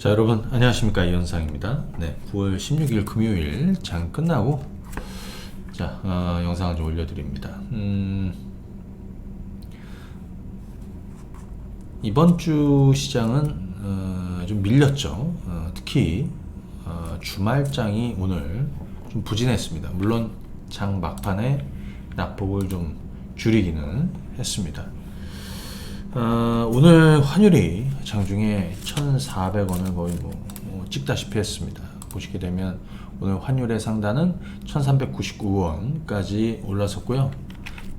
자, 여러분 안녕하십니까, 이현상입니다. 네, 9월 16일 금요일 장 끝나고 자 영상을 좀 올려드립니다. 이번 주 시장은 좀 밀렸죠. 특히 주말장이 오늘 좀 부진했습니다. 물론 장 막판에 낙폭을 좀 줄이기는 했습니다. 오늘 환율이 장중에 1,400원을 거의 찍다시피 했습니다. 보시게 되면 오늘 환율의 상단은 1,399원까지 올라섰고요.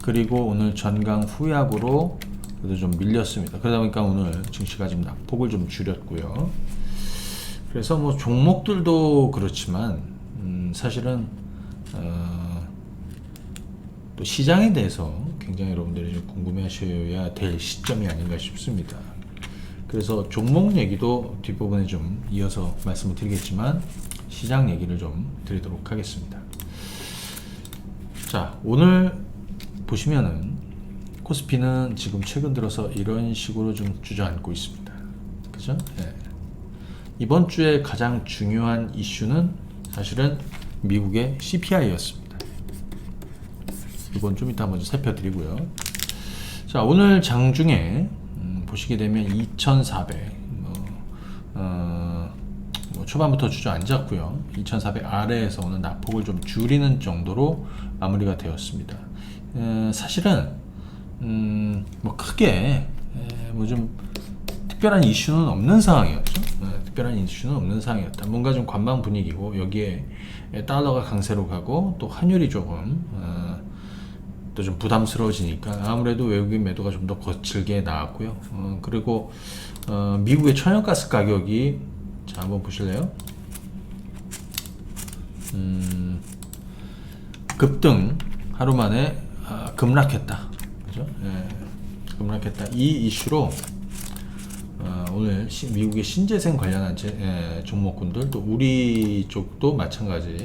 그리고 오늘 전강 후약으로 그래도 좀 밀렸습니다. 그러다 보니까 오늘 증시가 지금 낙폭을 좀 줄였고요. 그래서 뭐 종목들도 그렇지만 사실은 또 시장에 대해서 굉장히 여러분들이 좀 궁금해하셔야 될 시점이 아닌가 싶습니다. 그래서 종목 얘기도 뒷부분에 좀 이어서 말씀을 드리겠지만 시장 얘기를 좀 드리도록 하겠습니다. 자, 오늘 보시면은 코스피는 지금 최근 들어서 이런 식으로 좀 주저앉고 있습니다. 그죠? 네. 이번 주에 가장 중요한 이슈는 사실은 미국의 CPI였습니다. 이건 좀 이따 먼저 살펴드리고요. 자, 오늘 장중에 보시게 되면 2,400 초반부터 주저앉았고요. 2,400 아래에서 오늘 낙폭을 좀 줄이는 정도로 마무리가 되었습니다. 사실은 뭐 크게 뭐 좀 특별한 이슈는 없는 상황이었죠. 특별한 이슈는 없는 상황이었다. 뭔가 좀 관망 분위기고 여기에 달러가 강세로 가고 또 환율이 조금 또 좀 부담스러워지니까 아무래도 외국인 매도가 좀 더 거칠게 나왔고요. 그리고 미국의 천연가스 가격이 자 한번 보실래요? 급등 하루 만에 급락했다. 그죠? 예, 급락했다. 이 이슈로 오늘 미국의 신재생 관련한 종목군들 또 우리 쪽도 마찬가지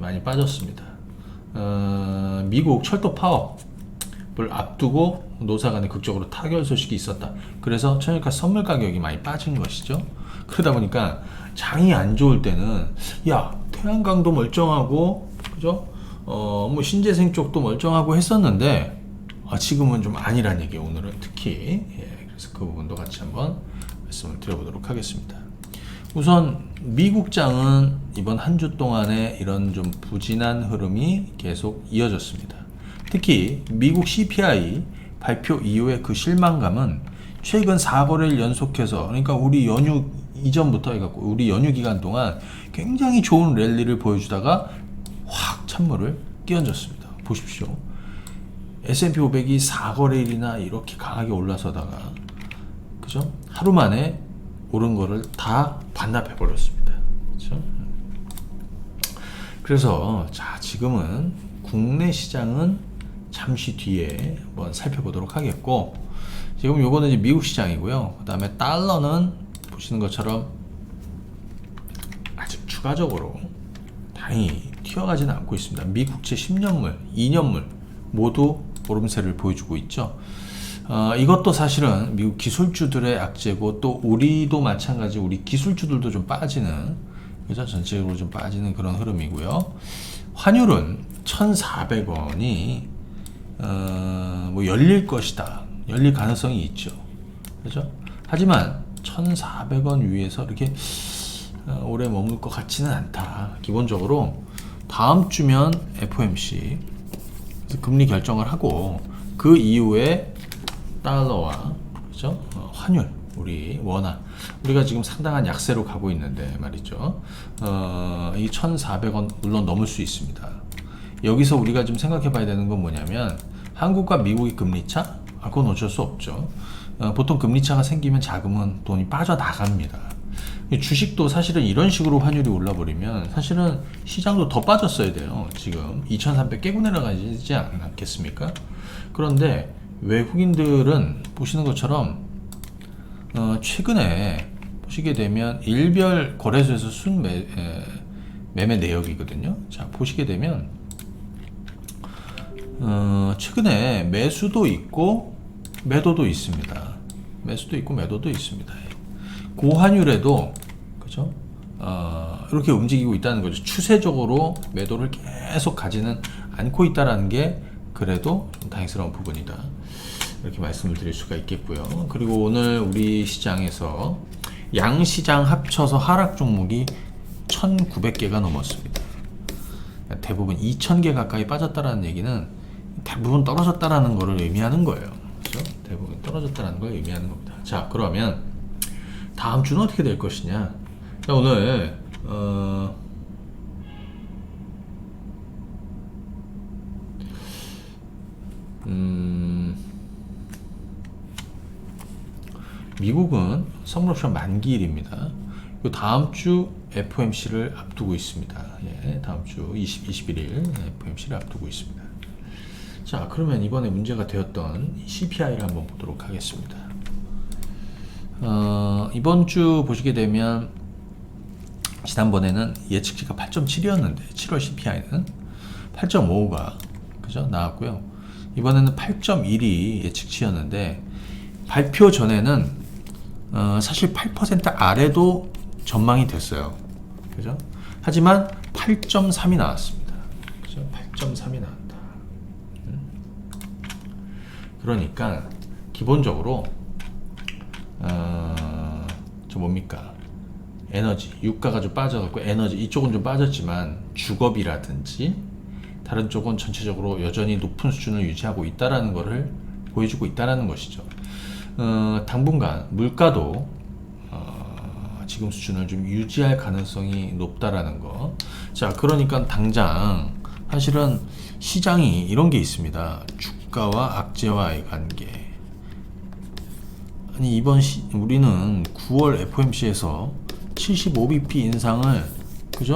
많이 빠졌습니다. 미국 철도 파업을 앞두고 노사 간에 극적으로 타결 소식이 있었다. 그래서 천연가스 선물 가격이 많이 빠진 것이죠. 그러다 보니까 장이 안 좋을 때는 야, 태양광도 멀쩡하고 그죠? 뭐 신재생 쪽도 멀쩡하고 했었는데 지금은 좀 아니란 얘기예요. 오늘은 특히 그래서 그 부분도 같이 한번 말씀을 드려보도록 하겠습니다. 우선 미국장은 이번 한 주 동안에 이런 좀 부진한 흐름이 계속 이어졌습니다. 특히 미국 CPI 발표 이후의 그 실망감은 최근 4거래일 연속해서, 그러니까 우리 연휴 이전부터 해갖고 우리 연휴 기간 동안 굉장히 좋은 랠리를 보여주다가 확 찬물을 끼얹었습니다. 보십시오. S&P 500이 4거래일이나 이렇게 강하게 올라서다가 그죠? 하루 만에 오른 거를 다 반납해 버렸습니다. 그렇죠? 그래서 자, 지금은 국내 시장은 잠시 뒤에 한번 살펴보도록 하겠고, 지금 요거는 이제 미국 시장이고요. 그다음에 달러는 보시는 것처럼 아직 추가적으로 다행히 튀어가지는 않고 있습니다. 미 국채 10년물, 2년물 모두 오름세를 보여주고 있죠. 이것도 사실은 미국 기술주들의 악재고 또 우리도 마찬가지, 우리 기술주들도 좀 빠지는, 그죠? 전체적으로 좀 빠지는 그런 흐름이고요. 환율은 1,400원이 뭐 열릴 것이다, 열릴 가능성이 있죠. 그죠? 하지만 1,400원 위에서 이렇게 오래 머물 것 같지는 않다. 기본적으로 다음 주면 FOMC 금리 결정을 하고 그 이후에 달러와 그죠? 환율, 우리 원화, 우리가 지금 상당한 약세로 가고 있는데 말이죠. 이 1,400원 물론 넘을 수 있습니다. 여기서 우리가 좀 생각해 봐야 되는 건 뭐냐면 한국과 미국의 금리차? 그건 어쩔 수 없죠. 보통 금리차가 생기면 자금은 돈이 빠져나갑니다. 주식도 사실은 이런 식으로 환율이 올라버리면 사실은 시장도 더 빠졌어야 돼요. 지금 2,300 깨고 내려가지 않겠습니까? 그런데 외국인들은 보시는 것처럼 최근에 보시게 되면 일별 거래소에서 매매 내역이거든요. 자, 보시게 되면 최근에 매수도 있고 매도도 있습니다. 매수도 있고 매도도 있습니다. 고환율에도 그죠? 이렇게 움직이고 있다는 거죠. 추세적으로 매도를 계속 가지는 않고 있다라는 게 그래도 좀 다행스러운 부분이다. 이렇게 말씀을 드릴 수가 있겠고요. 그리고 오늘 우리 시장에서 양시장 합쳐서 하락 종목이 1900개가 넘었습니다. 대부분 2000개 가까이 빠졌다라는 얘기는 대부분 떨어졌다라는 것을 의미하는 거예요. 그렇죠? 대부분 떨어졌다라는 걸 의미하는 겁니다. 자, 그러면 다음 주는 어떻게 될 것이냐? 자, 오늘 미국은 선물 옵션 만기일입니다. 다음 주 FOMC를 앞두고 있습니다. 예, 다음 주 21일 FOMC를 앞두고 있습니다. 자, 그러면 이번에 문제가 되었던 CPI를 한번 보도록 하겠습니다. 이번 주 보시게 되면 지난번에는 예측치가 8.7이었는데 7월 CPI는 8.5가 그죠? 나왔고요. 이번에는 8.1이 예측치였는데 발표 전에는 사실 8% 아래도 전망이 됐어요. 그죠? 하지만 8.3이 나왔습니다. 그죠? 8.3이 나왔다. 그러니까 기본적으로 저 뭡니까? 에너지, 유가가 좀 빠져갖고 에너지 이쪽은 좀 빠졌지만 주거비라든지 다른 쪽은 전체적으로 여전히 높은 수준을 유지하고 있다라는 것을 보여주고 있다라는 것이죠. 당분간 물가도 지금 수준을 좀 유지할 가능성이 높다라는 거. 자, 그러니까 당장 사실은 시장이 이런 게 있습니다. 주가와 악재와의 관계. 아니 우리는 9월 FOMC에서 75bp 인상을 그죠?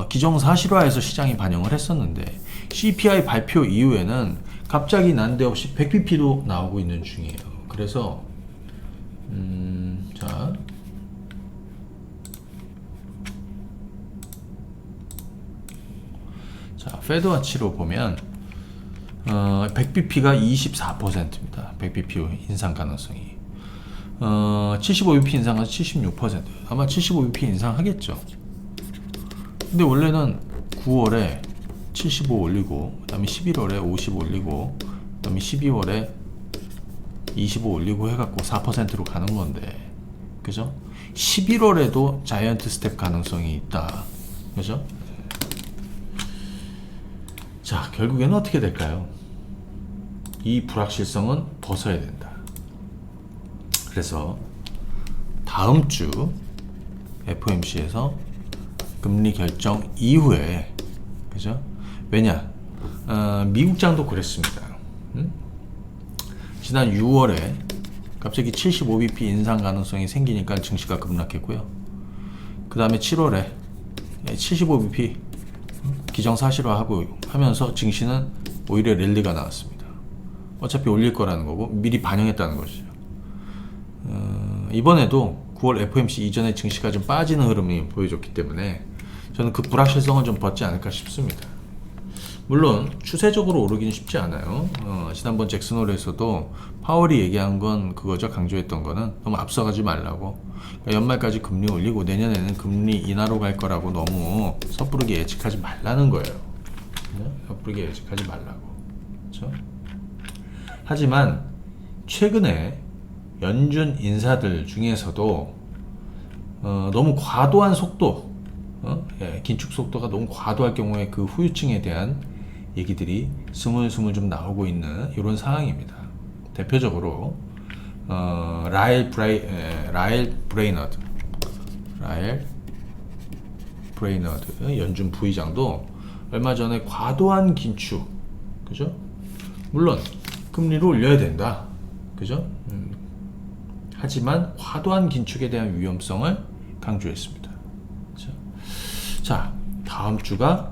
기정사실화해서 시장이 반영을 했었는데 CPI 발표 이후에는 갑자기 난데없이 100bp도 나오고 있는 중이에요. 그래서 자, 페드와치로 보면 100bp가 24%입니다. 100bp 인상 가능성이 75bp 인상은 76%. 아마 75bp 인상하겠죠. 근데 원래는 9월에 75 올리고 그 다음에 11월에 50 올리고 그 다음에 12월에 25 올리고 해갖고 4%로 가는 건데 그죠? 11월에도 자이언트 스텝 가능성이 있다. 그죠? 자, 결국에는 어떻게 될까요? 이 불확실성은 벗어야 된다. 그래서 다음 주 FOMC에서 금리 결정 이후에 그죠? 왜냐? 미국장도 그랬습니다. 지난 6월에 갑자기 75bp 인상 가능성이 생기니까 증시가 급락했고요. 그 다음에 7월에 75bp 기정사실화하고 하면서 증시는 오히려 랠리가 나왔습니다. 어차피 올릴 거라는 거고 미리 반영했다는 것이죠. 이번에도 9월 FOMC 이전에 증시가 좀 빠지는 흐름이 보여줬기 때문에 저는 그 불확실성은 좀 벗지 않을까 싶습니다. 물론 추세적으로 오르기는 쉽지 않아요. 지난번 잭슨홀에서도 파월이 얘기한 건 그거죠. 강조했던 거는 너무 앞서가지 말라고. 그러니까 연말까지 금리 올리고 내년에는 금리 인하로 갈 거라고 너무 섣부르게 예측하지 말라는 거예요. 섣부르게 예측하지 말라고. 그렇죠? 하지만 최근에 연준 인사들 중에서도 너무 과도한 속도, 긴축 속도가 너무 과도할 경우에 그 후유증에 대한 얘기들이 스물스물 좀 나오고 있는 이런 상황입니다. 대표적으로 라일 브레이너드 연준 부의장도 얼마 전에 과도한 긴축, 그죠? 물론 금리를 올려야 된다, 그죠? 하지만 과도한 긴축에 대한 위험성을 강조했습니다. 그렇죠? 자, 다음 주가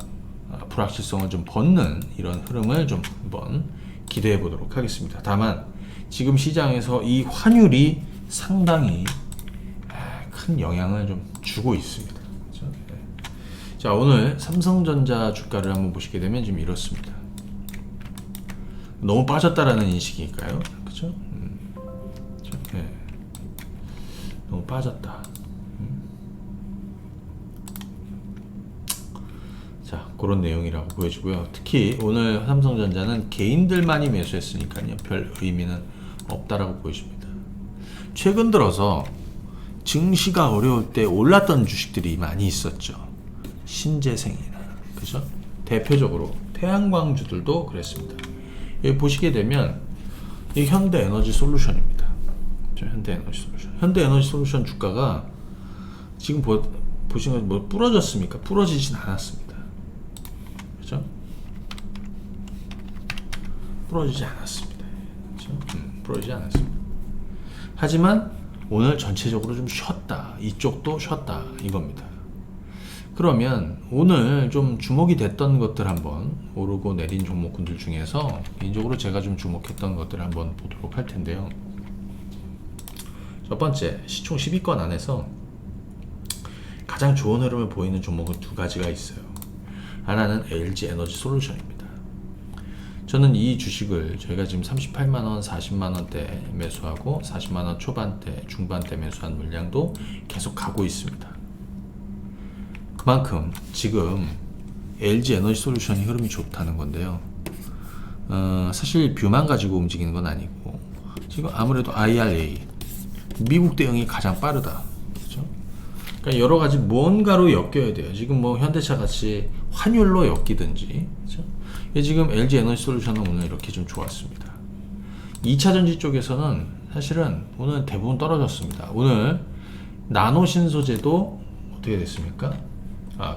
불확실성을 좀 벗는 이런 흐름을 좀 한번 기대해 보도록 하겠습니다. 다만 지금 시장에서 이 환율이 상당히 큰 영향을 좀 주고 있습니다. 그렇죠? 네. 자, 오늘 삼성전자 주가를 한번 보시게 되면 좀 이렇습니다. 너무 빠졌다라는 인식일까요? 그렇죠? 네. 너무 빠졌다. 자, 그런 내용이라고 보여지고요. 특히 오늘 삼성전자는 개인들만이 매수했으니까요. 별 의미는 없다라고 보여집니다. 최근 들어서 증시가 어려울 때 올랐던 주식들이 많이 있었죠. 신재생이나, 그죠? 대표적으로 태양광주들도 그랬습니다. 여기 보시게 되면 이 현대에너지솔루션입니다. 현대에너지솔루션. 현대에너지솔루션 주가가 지금 보시면 뭐 부러졌습니까? 부러지진 않았습니다. 그죠? 부러지지 않았습니다. 그죠? 부러지지 않았습니다. 하지만 오늘 전체적으로 좀 쉬었다. 이쪽도 쉬었다. 이겁니다. 그러면 오늘 좀 주목이 됐던 것들 한번 오르고 내린 종목군들 중에서 개인적으로 제가 좀 주목했던 것들을 한번 보도록 할 텐데요. 첫 번째, 시총 10위권 안에서 가장 좋은 흐름을 보이는 종목은 두 가지가 있어요. 하나는 LG에너지솔루션입니다. 저는 이 주식을 저희가 지금 38만원, 40만원대 매수하고 40만원 초반대, 중반대 매수한 물량도 계속 가고 있습니다. 그만큼 지금 LG에너지솔루션이 흐름이 좋다는 건데요. 사실 뷰만 가지고 움직이는 건 아니고 지금 아무래도 IRA, 미국 대응이 가장 빠르다. 그렇죠? 그러니까 여러 가지 뭔가로 엮여야 돼요. 지금 뭐 현대차 같이 환율로 엮이든지. 그렇죠? 지금 LG에너지솔루션은 오늘 이렇게 좀 좋았습니다. 2차전지 쪽에서는 사실은 오늘 대부분 떨어졌습니다. 오늘 나노신소재도 어떻게 됐습니까?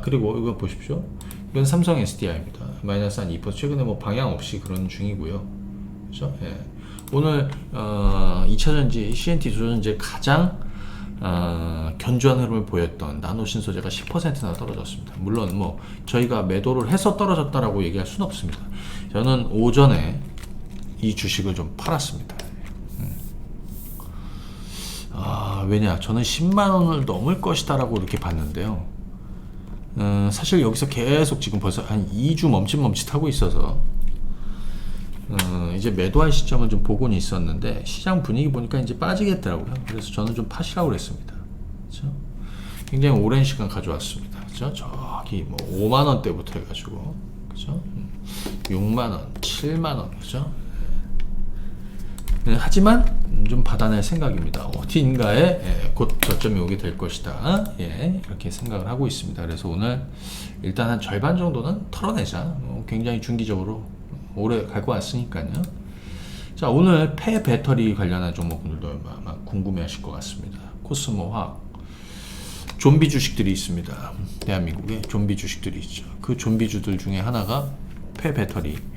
그리고 이거 보십시오. 이건 삼성 SDI입니다. 마이너스 한 2%. 최근에 뭐 방향 없이 그런 중이고요. 그렇죠? 예. 오늘 2차전지 CNT 조선제 가장 견조한 흐름을 보였던 나노신소재가 10%나 떨어졌습니다. 물론 뭐 저희가 매도를 해서 떨어졌다라고 얘기할 수는 없습니다. 저는 오전에 이 주식을 좀 팔았습니다. 왜냐? 저는 10만 원을 넘을 것이다라고 이렇게 봤는데요. 사실 여기서 계속 지금 벌써 한 2주 멈칫멈칫하고 있어서 이제 매도할 시점을 좀 보고는 있었는데 시장 분위기 보니까 이제 빠지겠더라고요. 그래서 저는 좀 파시라고 그랬습니다. 그렇죠? 굉장히 오랜 시간 가져왔습니다. 그렇죠? 저기 뭐 5만 원대부터 해가지고 그렇죠? 6만 원, 7만 원, 그렇죠? 네, 하지만 좀 받아낼 생각입니다. 어딘가에 곧 저점이 오게 될 것이다. 이렇게 생각을 하고 있습니다. 그래서 오늘 일단 한 절반 정도는 털어내자. 굉장히 중기적으로 오래 갈 것 같으니까요. 자, 오늘 폐배터리 관련한 종목들도 아마 궁금해하실 것 같습니다. 코스모화학, 좀비 주식들이 있습니다. 대한민국에 좀비 주식들이 있죠. 그 좀비주들 중에 하나가 폐배터리.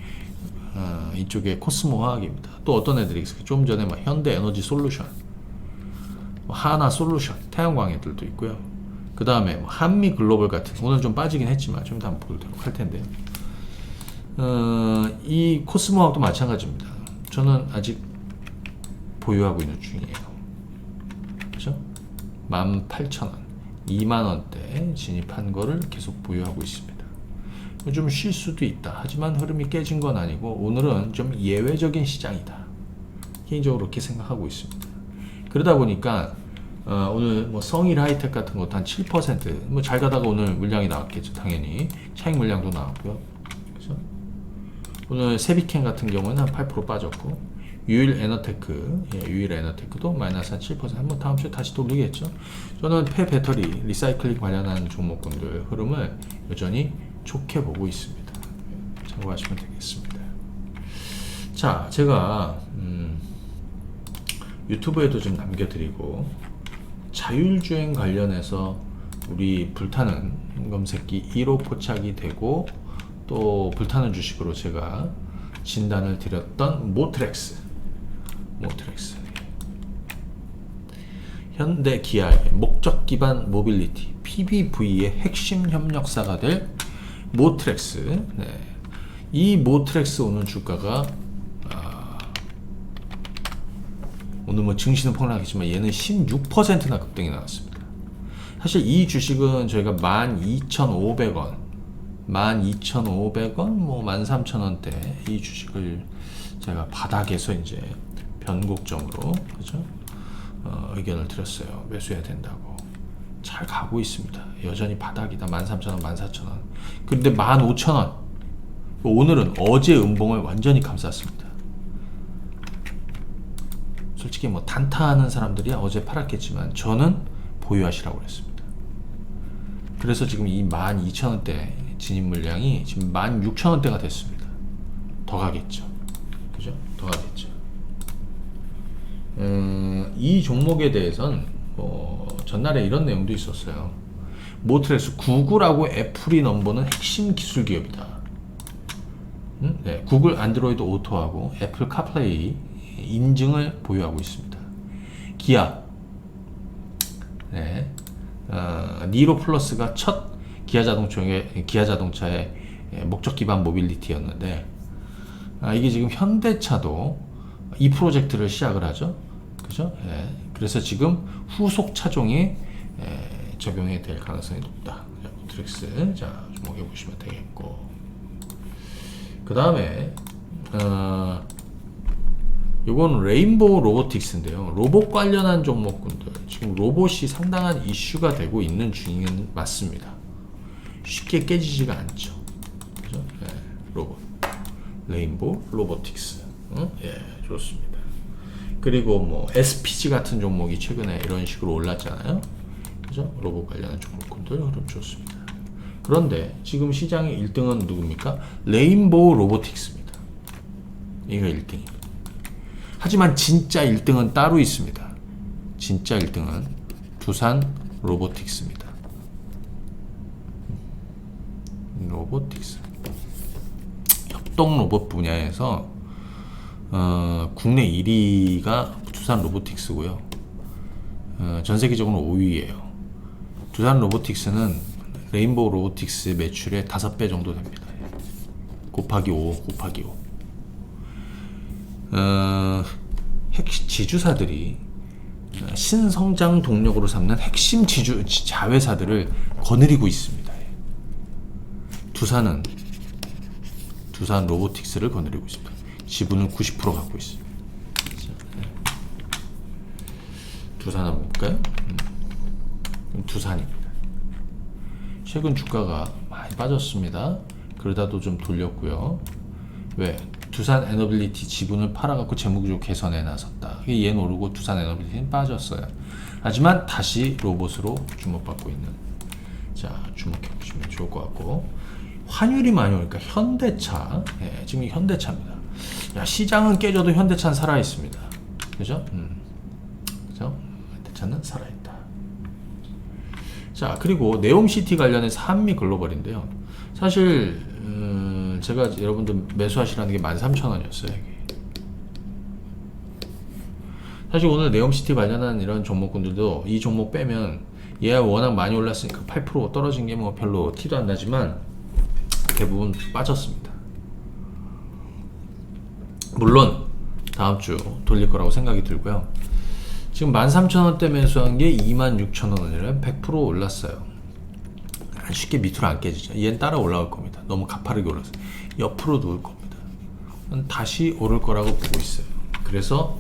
이쪽에 코스모화학입니다. 또 어떤 애들이 있어요? 좀 전에 막 현대에너지솔루션, 하나솔루션, 태양광 애들도 있고요. 그 다음에 뭐 한미글로벌 같은, 오늘 좀 빠지긴 했지만 좀 이따 한번 보도록 할 텐데요. 이 코스모화학도 마찬가지입니다. 저는 아직 보유하고 있는 중이에요. 그렇죠? 18,000원, 2만원대 진입한 거를 계속 보유하고 있습니다. 좀 쉴 수도 있다. 하지만 흐름이 깨진 건 아니고 오늘은 좀 예외적인 시장이다. 개인적으로 그렇게 생각하고 있습니다. 그러다 보니까 오늘 뭐 성일 하이텍 같은 것도 한 7% 뭐 잘 가다가 오늘 물량이 나왔겠죠. 당연히 차익 물량도 나왔고요. 그래서 오늘 세비캔 같은 경우는 한 8% 빠졌고 유일에너테크도 마이너스 한 7%. 한번 다음 주에 다시 돌리겠죠. 저는 폐배터리 리사이클링 관련한 종목군들 흐름을 여전히 좋게 보고 있습니다. 참고하시면 되겠습니다. 자, 제가 유튜브에도 좀 남겨드리고 자율주행 관련해서 우리 불타는 검색기 1호 포착이 되고 또 불타는 주식으로 제가 진단을 드렸던 모트렉스 현대 기아의 목적 기반 모빌리티 PBV의 핵심 협력사가 될 모트렉스. 이 모트렉스 오늘 주가가 오늘 뭐 증시는 폭락했지만 얘는 16%나 급등이 나왔습니다. 사실 이 주식은 저희가 12,500원, 뭐 13,000원대 이 주식을 제가 바닥에서 이제 변곡점으로 그죠? 의견을 드렸어요. 매수해야 된다고. 잘 가고 있습니다. 여전히 바닥이다. 13,000원, 14,000원. 그런데 15,000원. 오늘은 어제 음봉을 완전히 감쌌습니다. 솔직히 뭐 단타하는 사람들이 어제 팔았겠지만 저는 보유하시라고 그랬습니다. 그래서 지금 이 12,000원대 진입 물량이 지금 16,000원대가 됐습니다. 더 가겠죠. 그죠? 더 가겠죠. 이 종목에 대해서는 전날에 이런 내용도 있었어요. 모트렉스 구글하고 애플이 넘보는 핵심 기술 기업이다. 네, 구글 안드로이드 오토하고 애플 카플레이 인증을 보유하고 있습니다. 기아, 네, 니로 플러스가 첫 기아 자동차의 목적 기반 모빌리티였는데, 이게 지금 현대차도 이 프로젝트를 시작을 하죠. 그죠? 예, 그래서 지금 후속 차종에 적용이 될 가능성이 높다. 자, 모트렉스, 자, 주목해 보시면 되겠고. 그 다음에, 요건 레인보우 로보틱스인데요. 로봇 관련한 종목군들. 지금 로봇이 상당한 이슈가 되고 있는 중인 맞습니다. 쉽게 깨지지가 않죠. 그죠? 예, 로봇. 레인보우 로보틱스. 예, 좋습니다. 그리고 뭐 SPG 같은 종목이 최근에 이런 식으로 올랐잖아요. 그죠? 로봇 관련한 종목군들 흐름 좋습니다. 그런데 지금 시장의 1등은 누굽니까? 레인보우 로보틱스입니다. 이거 1등입니다. 하지만 진짜 1등은 따로 있습니다. 진짜 1등은 두산 로보틱스입니다. 로보틱스. 협동 로봇 분야에서 국내 1위가 두산 로보틱스고요. 전 세계적으로 5위예요. 두산 로보틱스는 레인보우 로보틱스 매출의 5배 정도 됩니다. 곱하기 5. 지주사들이 신성장 동력으로 삼는 핵심 자회사들을 거느리고 있습니다. 두산 로보틱스를 거느리고 있습니다. 지분을 90% 갖고 있습니다. 두산 한번 볼까요? 두산입니다. 최근 주가가 많이 빠졌습니다. 그러다도 좀 돌렸고요. 왜? 두산 에너빌리티 지분을 팔아갖고 재무구조 개선에 나섰다. 얘는 오르고 두산 에너빌리티는 빠졌어요. 하지만 다시 로봇으로 주목받고 있는. 자, 주목해 보시면 좋을 것 같고. 환율이 많이 오니까 현대차. 예, 지금 현대차입니다. 야, 시장은 깨져도 현대차는 살아 있습니다. 그죠? 그죠? 현대차는 살아 있다. 자, 그리고 네옴시티 관련해서 한미글로벌인데요. 사실 제가 여러분들 매수하시라는 게 13,000원이었어요. 사실 오늘 네옴시티 관련한 이런 종목군들도 이 종목 빼면 얘가 워낙 많이 올랐으니까 8% 떨어진 게 뭐 별로 티도 안 나지만 대부분 빠졌습니다. 물론 다음 주 돌릴 거라고 생각이 들고요. 지금 13,000원대 매수한 게 26,000원이라 100% 올랐어요. 쉽게 밑으로 안 깨지죠. 얘는 따라 올라올 겁니다. 너무 가파르게 올랐어요. 옆으로 누울 겁니다. 다시 오를 거라고 보고 있어요. 그래서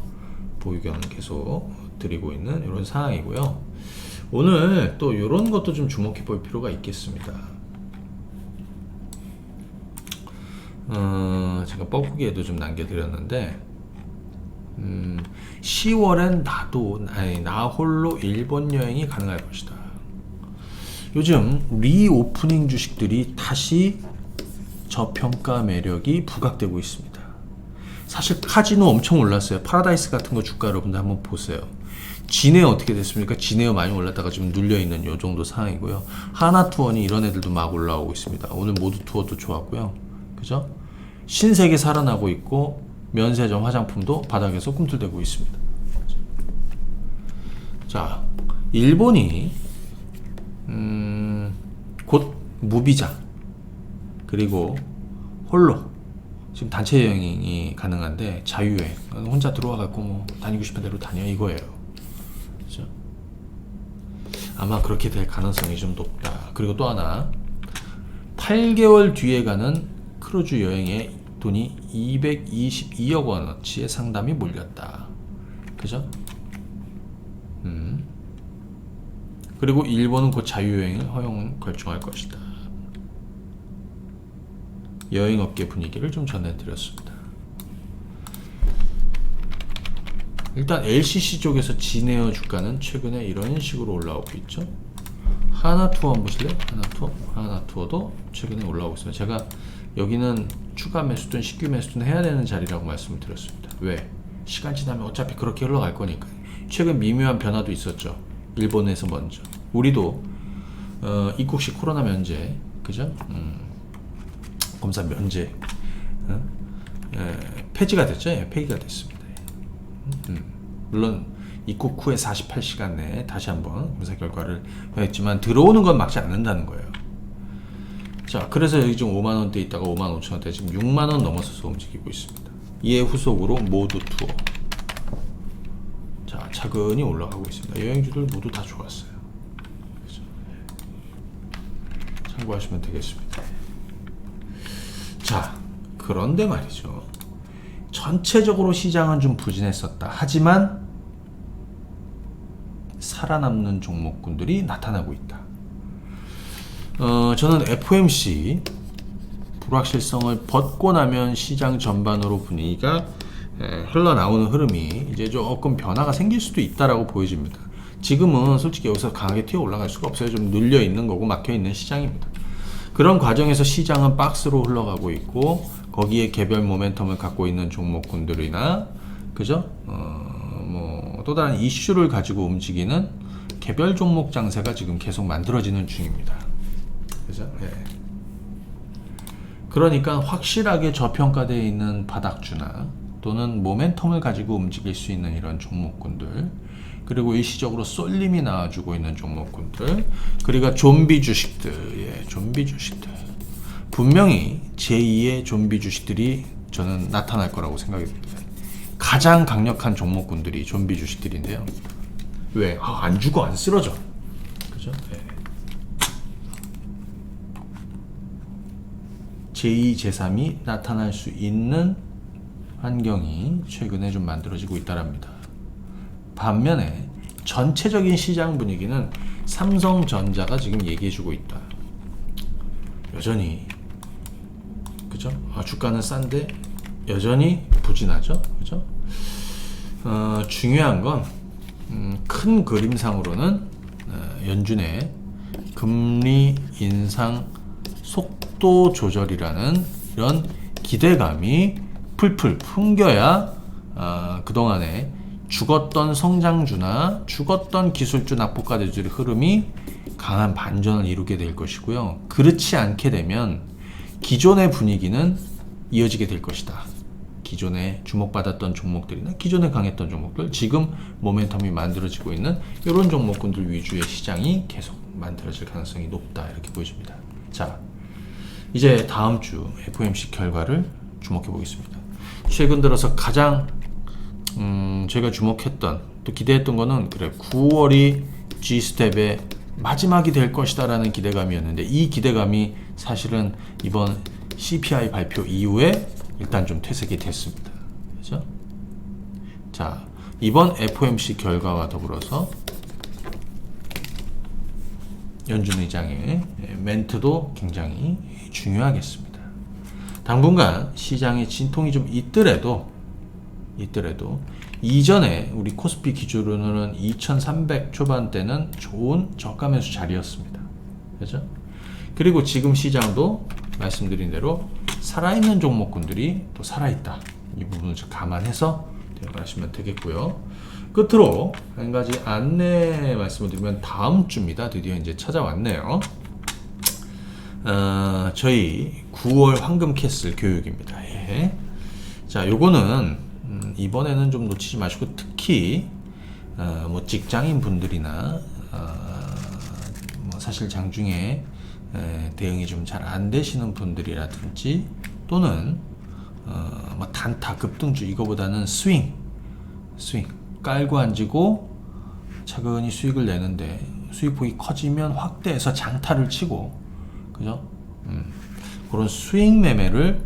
보유경을 계속 드리고 있는 이런 상황이고요. 오늘 또 이런 것도 좀 주목해 볼 필요가 있겠습니다. 제가 뻐꾸기에도 좀 남겨드렸는데 10월엔 나 홀로 일본 여행이 가능할 것이다. 요즘 리오프닝 주식들이 다시 저평가 매력이 부각되고 있습니다. 사실 카지노 엄청 올랐어요. 파라다이스 같은 거 주가 여러분들 한번 보세요. 진에어 어떻게 됐습니까? 진에어 많이 올랐다가 지금 눌려있는 요 정도 상황이고요. 하나투어니 이런 애들도 막 올라오고 있습니다. 오늘 모두 투어도 좋았고요. 그죠? 신세계 살아나고 있고 면세점 화장품도 바닥에서 꿈틀대고 있습니다. 자, 일본이 곧 무비자 그리고 홀로 지금 단체 여행이 가능한데 자유여행 혼자 들어와갖고 뭐 다니고 싶은 대로 다녀 이거예요. 그렇죠? 아마 그렇게 될 가능성이 좀 높다. 그리고 또 하나 8개월 뒤에 가는 크루즈 여행에 돈이 222억 원어치의 상담이 몰렸다. 그죠? 그리고 일본은 곧 자유여행을 허용 결정할 것이다. 여행업계 분위기를 좀 전해드렸습니다. 일단 LCC 쪽에서 진에어 주가는 최근에 이런 식으로 올라오고 있죠. 하나투어 한번 보실래요? 하나투어도 최근에 올라오고 있습니다. 제가 여기는 추가 매수든 신규 매수든 해야 되는 자리라고 말씀을 드렸습니다. 왜? 시간 지나면 어차피 그렇게 흘러갈 거니까. 최근 미묘한 변화도 있었죠. 일본에서 먼저. 우리도 입국시 코로나 면제, 그죠? 검사 면제 폐지가 됐죠. 예, 폐기가 됐습니다. 물론 입국 후에 48시간 내에 다시 한번 검사 결과를 했지만 들어오는 건 막지 않는다는 거예요. 자, 그래서 여기 지금 5만원대 있다가 5만 5천원대 지금 6만원 넘어서서 움직이고 있습니다. 이에 후속으로 모두 투어. 자, 차근히 올라가고 있습니다. 여행주들 모두 다 좋았어요. 그렇죠? 참고하시면 되겠습니다. 자, 그런데 말이죠. 전체적으로 시장은 좀 부진했었다. 하지만 살아남는 종목군들이 나타나고 있다. 저는 FOMC 불확실성을 벗고 나면 시장 전반으로 분위기가 흘러나오는 흐름이 이제 조금 변화가 생길 수도 있다라고 보여집니다. 지금은 솔직히 여기서 강하게 튀어 올라갈 수가 없어요. 좀 눌려 있는 거고 막혀 있는 시장입니다. 그런 과정에서 시장은 박스로 흘러가고 있고 거기에 개별 모멘텀을 갖고 있는 종목군들이나 그죠? 또 다른 이슈를 가지고 움직이는 개별 종목 장세가 지금 계속 만들어지는 중입니다. 그죠? 네. 그러니까 확실하게 저평가되어 있는 바닥주나 또는 모멘텀을 가지고 움직일 수 있는 이런 종목군들, 그리고 일시적으로 쏠림이 나와주고 있는 종목군들, 그리고 좀비 주식들, 좀비 주식들. 분명히 제2의 좀비 주식들이 저는 나타날 거라고 생각이 듭니다. 가장 강력한 종목군들이 좀비 주식들인데요. 왜? 안 죽어, 안 쓰러져. 그죠? 네. 제2, 제3이 나타날 수 있는 환경이 최근에 좀 만들어지고 있다랍니다. 반면에 전체적인 시장 분위기는 삼성전자가 지금 얘기해주고 있다. 여전히 그죠? 주가는 싼데 여전히 부진하죠. 그죠? 중요한 건 큰 그림상으로는 연준의 금리 인상 속도 조절이라는 이런 기대감이 풀풀 풍겨야 그동안에 죽었던 성장주나 죽었던 기술주 낙폭과대주의 흐름이 강한 반전을 이루게 될 것이고요. 그렇지 않게 되면 기존의 분위기는 이어지게 될 것이다. 기존에 주목받았던 종목들이나 기존에 강했던 종목들, 지금 모멘텀이 만들어지고 있는 이런 종목군들 위주의 시장이 계속 만들어질 가능성이 높다, 이렇게 보여집니다. 자, 이제 다음 주 FOMC 결과를 주목해 보겠습니다. 최근 들어서 가장 제가 주목했던, 또 기대했던 거는 9월이 G스텝의 마지막이 될 것이다 라는 기대감이었는데, 이 기대감이 사실은 이번 CPI 발표 이후에 일단 좀 퇴색이 됐습니다. 그렇죠? 자, 이번 FOMC 결과와 더불어서 연준 의장의 멘트도 굉장히 중요하겠습니다. 당분간 시장의 진통이 좀 있더라도 이전에 우리 코스피 기준으로는 2300 초반대는 좋은 저가 매수 자리였습니다. 그렇죠? 그리고 지금 시장도 말씀드린 대로 살아있는 종목군들이 또 살아있다. 이 부분을 좀 감안해서 들어가시면 되겠고요. 끝으로 한 가지 안내 말씀을 드리면 다음 주입니다. 드디어 이제 찾아왔네요. 저희 9월 황금 캐슬 교육입니다. 예. 자, 요거는 이번에는 좀 놓치지 마시고, 특히 뭐 직장인 분들이나 뭐 사실 장중에 대응이 좀 잘 안 되시는 분들이라든지, 또는 뭐 단타 급등주, 이거보다는 스윙 깔고 앉고 차근히 수익을 내는데 수익폭이 커지면 확대해서 장타를 치고, 그죠? 그런 스윙 매매를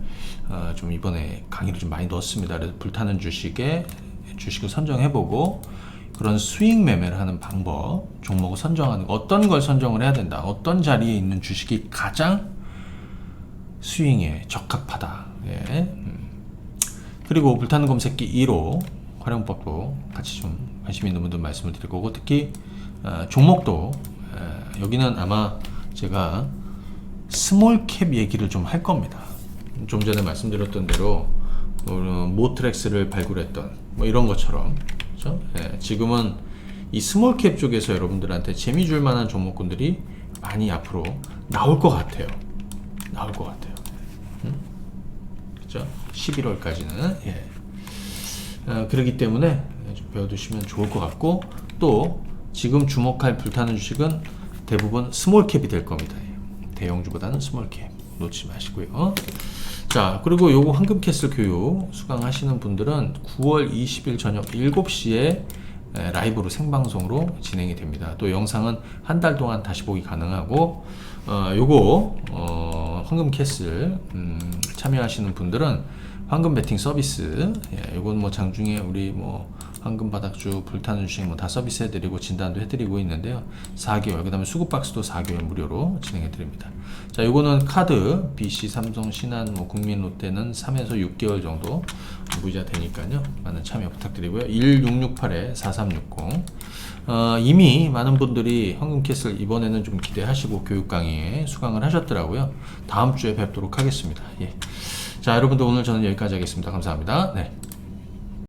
좀 이번에 강의를 좀 많이 넣었습니다. 그래서 불타는 주식을 선정해보고 그런 수익 매매를 하는 방법, 종목을 선정하는 거, 어떤 걸 선정을 해야 된다, 어떤 자리에 있는 주식이 가장 수익에 적합하다. 예. 그리고 불타는 검색기 1호 활용법도 같이 좀 관심 있는 분들 말씀을 드릴 거고, 특히 종목도 여기는 아마 제가 스몰캡 얘기를 좀 할 겁니다. 좀 전에 말씀드렸던 대로 모트렉스를 발굴했던 뭐 이런 것처럼, 그렇죠? 예, 지금은 이 스몰캡 쪽에서 여러분들한테 재미 줄 만한 종목군들이 많이 앞으로 나올 것 같아요. 나올 것 같아요. 그렇죠? 11월까지는. 예. 그렇기 때문에 좀 배워두시면 좋을 것 같고, 또 지금 주목할 불타는 주식은 대부분 스몰캡이 될 겁니다. 대형주보다는 스몰캡 놓지 마시고요. 자, 그리고 요거 황금캐슬 교육 수강하시는 분들은 9월 20일 저녁 7시에 라이브로 생방송으로 진행이 됩니다. 또 영상은 한 달 동안 다시 보기 가능하고, 요거 황금캐슬 참여하시는 분들은 황금 베팅 서비스, 예, 요건 뭐 장중에 우리 뭐 황금 바닥주, 불타는 주식 뭐 다 서비스 해드리고 진단도 해드리고 있는데요. 4개월, 그 다음에 수급 박스도 4개월 무료로 진행해드립니다. 자, 요거는 카드, BC, 삼성, 신한, 뭐 국민, 롯데는 3에서 6개월 정도 무이자 되니까요. 많은 참여 부탁드리고요. 1668-4360. 이미 많은 분들이 황금캐슬 이번에는 좀 기대하시고 교육 강의에 수강을 하셨더라고요. 다음 주에 뵙도록 하겠습니다. 예. 자, 여러분들 오늘 저는 여기까지 하겠습니다. 감사합니다. 네.